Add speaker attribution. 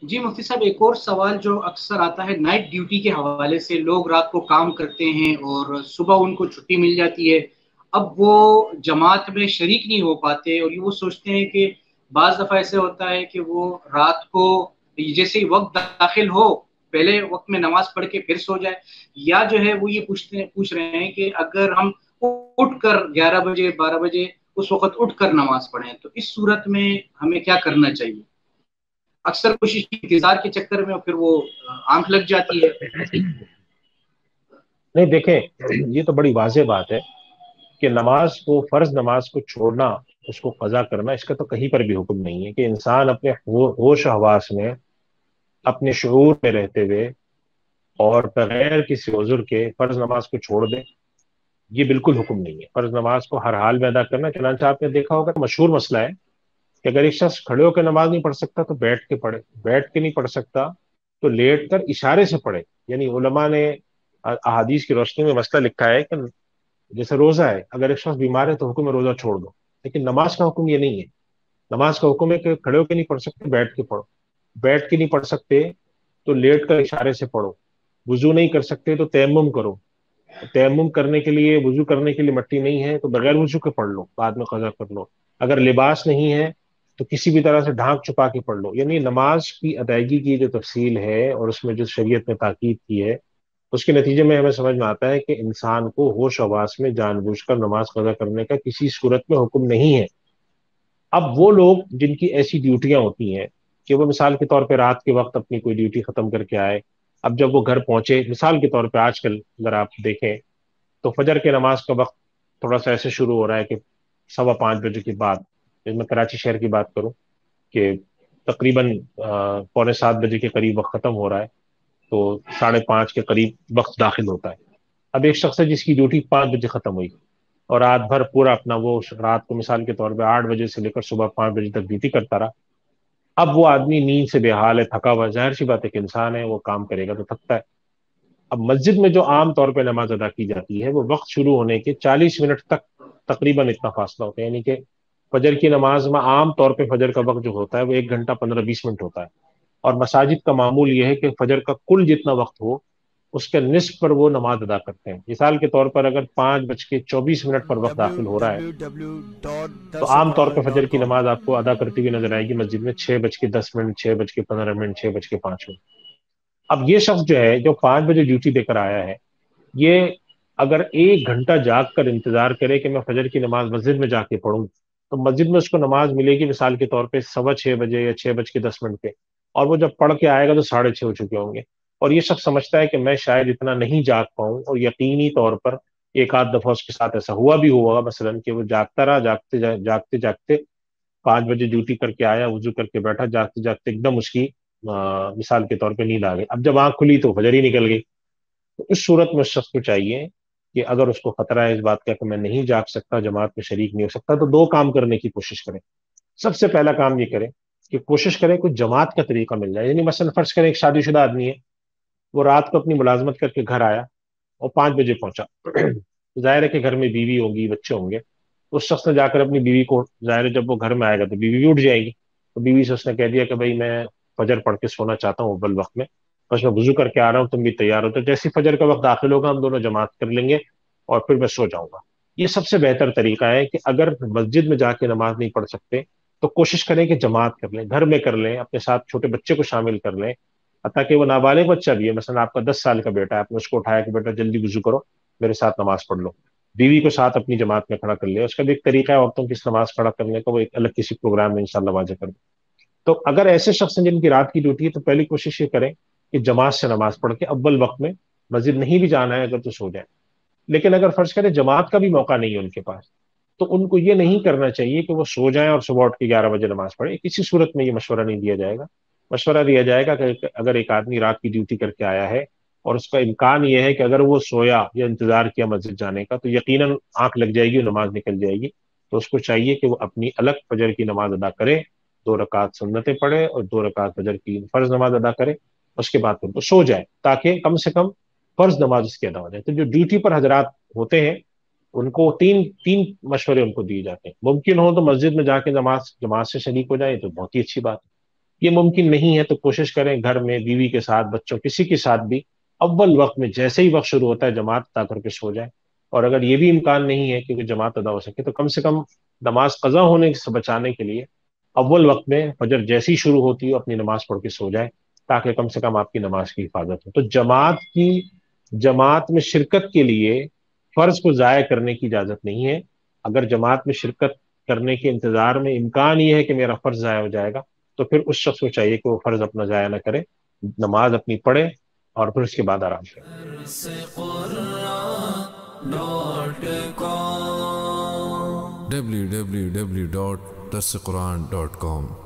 Speaker 1: جی مفتی صاحب، ایک اور سوال جو اکثر آتا ہے نائٹ ڈیوٹی کے حوالے سے، لوگ رات کو کام کرتے ہیں اور صبح ان کو چھٹی مل جاتی ہے، اب وہ جماعت میں شریک نہیں ہو پاتے، اور یہ وہ سوچتے ہیں کہ بعض دفعہ ایسے ہوتا ہے کہ وہ رات کو جیسے ہی وقت داخل ہو پہلے وقت میں نماز پڑھ کے پھر سو جائے، یا جو ہے وہ یہ پوچھ رہے ہیں کہ اگر ہم اٹھ کر 11 بجے 12 بجے اس وقت اٹھ کر نماز پڑھیں تو اس صورت میں ہمیں کیا کرنا چاہیے؟ اکثر کوشش انتظار کے چکر میں پھر وہ آنکھ لگ جاتی ہے۔
Speaker 2: نہیں دیکھیں، یہ تو بڑی واضح بات ہے کہ نماز کو، فرض نماز کو چھوڑنا، اس کو قضا کرنا، اس کا تو کہیں پر بھی حکم نہیں ہے کہ انسان اپنے ہوش و حواس میں، اپنے شعور میں رہتے ہوئے اور بغیر کسی عذر کے فرض نماز کو چھوڑ دے۔ یہ بالکل حکم نہیں ہے، فرض نماز کو ہر حال میں ادا کرنا۔ چنانچہ آپ نے دیکھا ہوگا، مشہور مسئلہ ہے کہ اگر ایک شخص کھڑے ہو کے نماز نہیں پڑھ سکتا تو بیٹھ کے پڑھے، بیٹھ کے نہیں پڑھ سکتا تو لیٹ کر اشارے سے پڑھے۔ یعنی علماء نے احادیث کی روشنی میں مسئلہ لکھا ہے کہ جیسے روزہ ہے، اگر ایک شخص بیمار ہے تو حکم ہے روزہ چھوڑ دو، لیکن نماز کا حکم یہ نہیں ہے۔ نماز کا حکم ہے کہ کھڑے ہو کے نہیں پڑھ سکتے بیٹھ کے پڑھو، بیٹھ کے نہیں پڑھ سکتے تو لیٹ کر اشارے سے پڑھو، وضو نہیں کر سکتے تو تیمم کرو، تیمم کرنے کے لیے، وضو کرنے کے لیے مٹی نہیں ہے تو بغیر وضو کے پڑھ لو، بعد میں قضا کر لو، اگر لباس نہیں ہے تو کسی بھی طرح سے ڈھانک چھپا کے پڑھ لو۔ یعنی نماز کی ادائیگی کی جو تفصیل ہے اور اس میں جو شریعت نے تاکید کی ہے، اس کے نتیجے میں ہمیں سمجھ میں آتا ہے کہ انسان کو ہوش و حواس میں جان بوجھ کر نماز قضا کرنے کا کسی صورت میں حکم نہیں ہے۔ اب وہ لوگ جن کی ایسی ڈیوٹیاں ہوتی ہیں کہ وہ مثال کے طور پہ رات کے وقت اپنی کوئی ڈیوٹی ختم کر کے آئے، اب جب وہ گھر پہنچے، مثال کے طور پہ آج کل اگر آپ دیکھیں تو فجر کے نماز کا وقت تھوڑا سا ایسے شروع ہو رہا ہے کہ 5:15 بجے کے بعد، میں کراچی شہر کی بات کروں کہ تقریباً 6:45 کے قریب وقت ختم ہو رہا ہے، تو 5:30 کے قریب وقت داخل ہوتا ہے۔ اب ایک شخص ہے جس کی ڈیوٹی 5 بجے ختم ہوئی اور رات بھر پورا اپنا وہ رات کو مثال کے طور پہ 8 بجے سے لے کر صبح 5 بجے تک ڈیوٹی کرتا رہا۔ اب وہ آدمی نیند سے بے حال ہے، تھکا ہوا، ظاہر سی بات ہے کہ انسان ہے، وہ کام کرے گا تو تھکتا ہے۔ اب مسجد میں جو عام طور پہ نماز ادا کی جاتی ہے وہ وقت شروع ہونے کے 40 منٹ تک تقریباً اتنا فاصلہ ہوتا ہے، یعنی کہ فجر کی نماز میں عام طور پہ فجر کا وقت جو ہوتا ہے وہ 1 گھنٹہ 15-20 منٹ ہوتا ہے، اور مساجد کا معمول یہ ہے کہ فجر کا کل جتنا وقت ہو اس کے نصف پر وہ نماز ادا کرتے ہیں۔ مثال کے طور پر اگر 5:24 پر وقت داخل ہو رہا ہے تو عام طور پہ فجر کی
Speaker 3: www.darsulquran.com
Speaker 2: نماز آپ کو ادا کرتی ہوئی نظر آئے گی مسجد میں 6:10، 6:15، 6:05۔ اب یہ شخص جو ہے، جو 5 بجے ڈیوٹی دے کر آیا ہے، یہ اگر 1 گھنٹہ جاگ کر انتظار کرے کہ میں فجر کی نماز مسجد میں جا کے پڑھوں تو مسجد میں اس کو نماز ملے گی مثال کے طور پہ 6:15 یا 6:10 پہ، اور وہ جب پڑھ کے آئے گا تو 6:30 ہو چکے ہوں گے، اور یہ شخص سمجھتا ہے کہ میں شاید اتنا نہیں جاگ پاؤں، اور یقینی طور پر ایک آدھ دفعہ اس کے ساتھ ایسا ہوا بھی ہوا مثلاً کہ وہ جاگتا رہا، جاگتے جاگتے 5 بجے ڈیوٹی کر کے آیا، وضو کر کے بیٹھا، جاگتے جاگتے ایک دم اس کی مثال کے طور پہ نیند آ گئی، اب جب آنکھ کھلی تو فجر ہی نکل گئی۔ تو اس صورت میں اس شخص کو چاہیے کہ اگر اس کو خطرہ ہے اس بات کا کہ میں نہیں جاگ سکتا، جماعت میں شریک نہیں ہو سکتا، تو دو کام کرنے کی کوشش کریں۔ سب سے پہلا کام یہ کریں کہ کوشش کریں کوئی جماعت کا طریقہ مل جائے، یعنی مثلا فرض کریں ایک شادی شدہ آدمی ہے، وہ رات کو اپنی ملازمت کر کے گھر آیا اور 5 بجے پہنچا، ظاہر ہے کہ گھر میں بیوی ہوگی، بچے ہوں گے، اس شخص نے جا کر اپنی بیوی کو، ظاہر ہے جب وہ گھر میں آئے گا تو بیوی بھی اٹھ جائے گی، تو بیوی سے اس نے کہہ دیا کہ بھائی میں فجر پڑھ کے سونا چاہتا ہوں اول وقت میں، بس میں وضو کر کے آ رہا ہوں، تم بھی تیار ہو، تو جیسی فجر کا وقت داخل ہوگا ہم دونوں جماعت کر لیں گے اور پھر میں سو جاؤں گا۔ یہ سب سے بہتر طریقہ ہے کہ اگر مسجد میں جا کے نماز نہیں پڑھ سکتے تو کوشش کریں کہ جماعت کر لیں، گھر میں کر لیں، اپنے ساتھ چھوٹے بچے کو شامل کر لیں، حتیٰ کہ وہ نابالغ بچہ بھی ہے، مثلا آپ کا 10 سال کا بیٹا ہے، آپ نے اس کو اٹھایا کہ بیٹا جلدی وضو کرو، میرے ساتھ نماز پڑھ لو، بیوی کو ساتھ اپنی جماعت میں کھڑا کر لیا، اس کا بھی ایک طریقہ ہے عورتوں کی اس نماز کھڑا کرنے کا، وہ ایک الگ کسی پروگرام میں انشاءاللہ واضح کر دیں۔ تو اگر ایسے شخص ہیں جن کی رات کی ڈیوٹی ہے تو پہلی کوشش یہ کریں کہ جماعت سے نماز پڑھ کے اول وقت میں، مسجد نہیں بھی جانا ہے اگر تو سو جائیں۔ لیکن اگر فرض کریں جماعت کا بھی موقع نہیں ہے ان کے پاس، تو ان کو یہ نہیں کرنا چاہیے کہ وہ سو جائیں اور صبح اٹھ کے 11 بجے نماز پڑھیں، کسی صورت میں یہ مشورہ نہیں دیا جائے گا۔ مشورہ دیا جائے گا کہ اگر ایک آدمی رات کی ڈیوٹی کر کے آیا ہے اور اس کا امکان یہ ہے کہ اگر وہ سویا یا انتظار کیا مسجد جانے کا تو یقیناً آنکھ لگ جائے گی اور نماز نکل جائے گی، تو اس کو چاہیے کہ وہ اپنی الگ فجر کی نماز ادا کرے، 2 رکعت سنتیں پڑھے اور 2 رکعت فجر کی فرض نماز ادا کرے، اس کے بعد پھر وہ سو جائے تاکہ کم سے کم فرض نماز اس کی ادا ہو جائے۔ تو جو ڈیوٹی پر حضرات ہوتے ہیں ان کو تین تین مشورے ان کو دیے جاتے ہیں، ممکن ہو تو مسجد میں جا کے نماز جماعت سے شریک ہو جائے تو بہت ہی اچھی بات ہے، یہ ممکن نہیں ہے تو کوشش کریں گھر میں بیوی کے ساتھ، بچوں، کسی کے ساتھ بھی اول وقت میں جیسے ہی وقت شروع ہوتا ہے جماعت ادا کر کے سو جائے. اور اگر یہ بھی امکان نہیں ہے کہ جماعت ادا ہو سکے تو کم سے کم نماز قضا ہونے سے بچانے کے لیے اول وقت میں فجر جیسی شروع ہوتی ہو اپنی نماز پڑھ کے سو جائے، تاکہ کم سے کم آپ کی نماز کی حفاظت ہو. تو جماعت میں شرکت کے لیے فرض کو ضائع کرنے کی اجازت نہیں ہے. اگر جماعت میں شرکت کرنے کے انتظار میں امکان یہ ہے کہ میرا فرض ضائع ہو جائے گا تو پھر اس شخص کو چاہیے کہ وہ فرض اپنا ضائع نہ کرے، نماز اپنی پڑھے اور پھر اس کے بعد آرام کرے.
Speaker 3: www.darsequran.com